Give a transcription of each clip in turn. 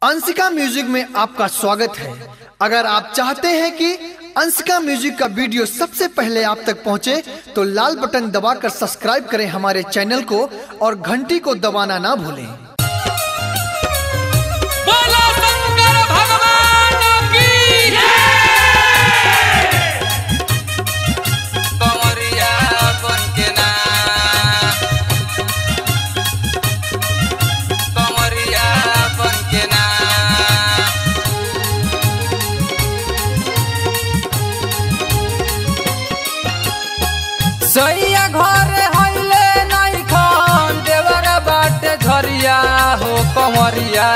Anshika music में आपका स्वागत है। अगर आप चाहते हैं कि अंशिका म्यूजिक का वीडियो सबसे पहले आप तक पहुंचे तो लाल बटन दबाकर सब्सक्राइब करें हमारे चैनल को और घंटी को दबाना ना भूलें। बोलो शंकर भगवान की कंवरिया बनके ना कंवरिया बनके ना सैया घर हइले नहीं खान देवरा बाटे झरिया हो कंवरिया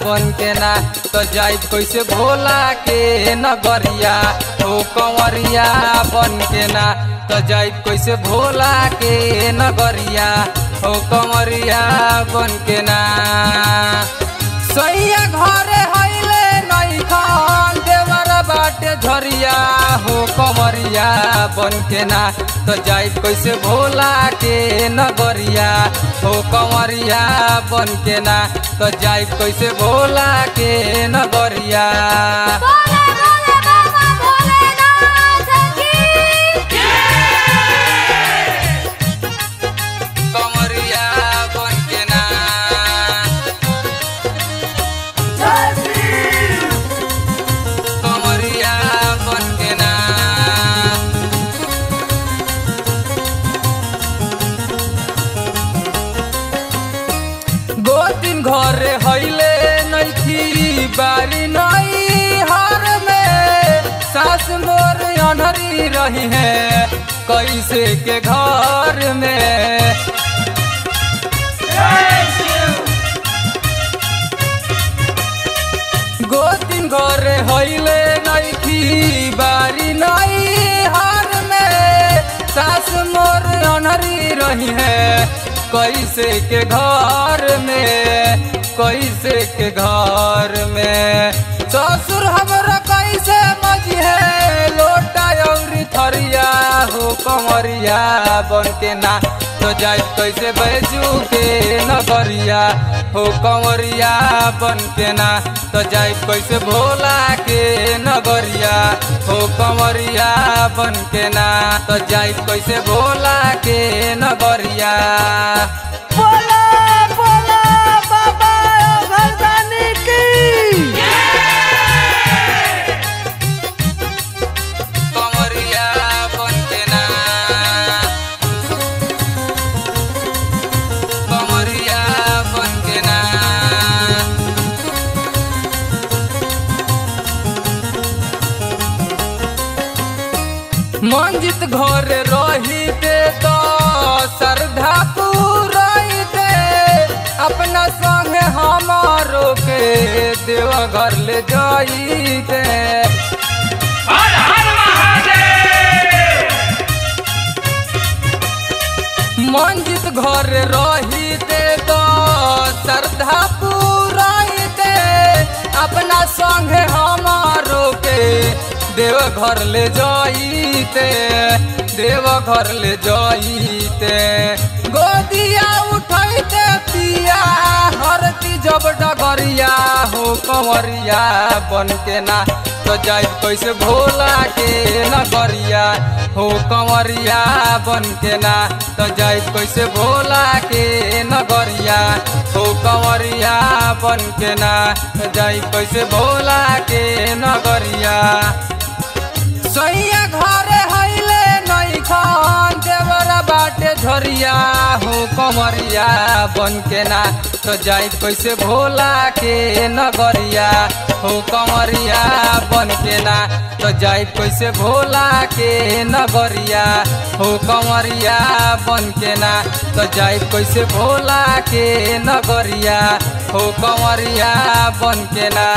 बनके ना तो जाई कैसे भोला के नगरिया हो कंवरिया बनके ना तो जाई कैसे भोला के नगरिया हो कंवरिया बनके ना सैया घर हइले नहीं खान देवरा बाटे झरिया हो कंवरिया बनके ना तो जाई कैसे भोला के नगरिया हो कंवरिया बनके ना तो जाई कैसे भोला के नगरिया कंवरिया बनके ना कंवरिया बनके ना गोतिन घरे हइले नइखी बारी नई हर में सास मोर अनहरी रही है कैसे के घर में गोतिन घरे हइले नइखी बारी नई हर में सास मोर अनहरी रही है कैसे के घर में कैसे के घर में ससुर हमरा कैसे मजी है लोटा और थरिया हो कंवरिया बनके ना तो जाई कैसे बैजू के नगरिया हो कंवरिया बनके ना तो जाई कैसे भोला के नगरिया हो कंवरिया बनके ना तो जाई कैसे भोला के नगरिया बोला बोला बाबा भगवानी की कंवरिया बनके ना कंवरिया बनके ना मंजित घर रहीते तो श्रद्धा पूरते अपना संग हमारो के देवा घर ले जाइते हर हर महादेव मंजित घर रहीते तो श्रद्धा पूरते अपना संग हमारो के देव घर ले जाइते देव घर ले जाइते गोदिया उठैते पिया हरती जब डगरिया हो कंवरिया बनके ना तो जाई कैसे भोला के नगरिया हो कंवरिया बनके ना तो जाई कैसे भोला के नगरिया हो कंवरिया बनके ना तो जाई कैसे भोला के नगरिया सैया घरे हइले नहीं खान देवरा बाटे झरिया हो कंवरिया बनके ना तो जाई कैसे भोला के नगरिया हो कंवरिया बनके ना तो जाई कैसे भोला के नगरिया हो कंवरिया बनके ना तो जाई कैसे भोला के नगरिया हो कंवरिया बनके ना।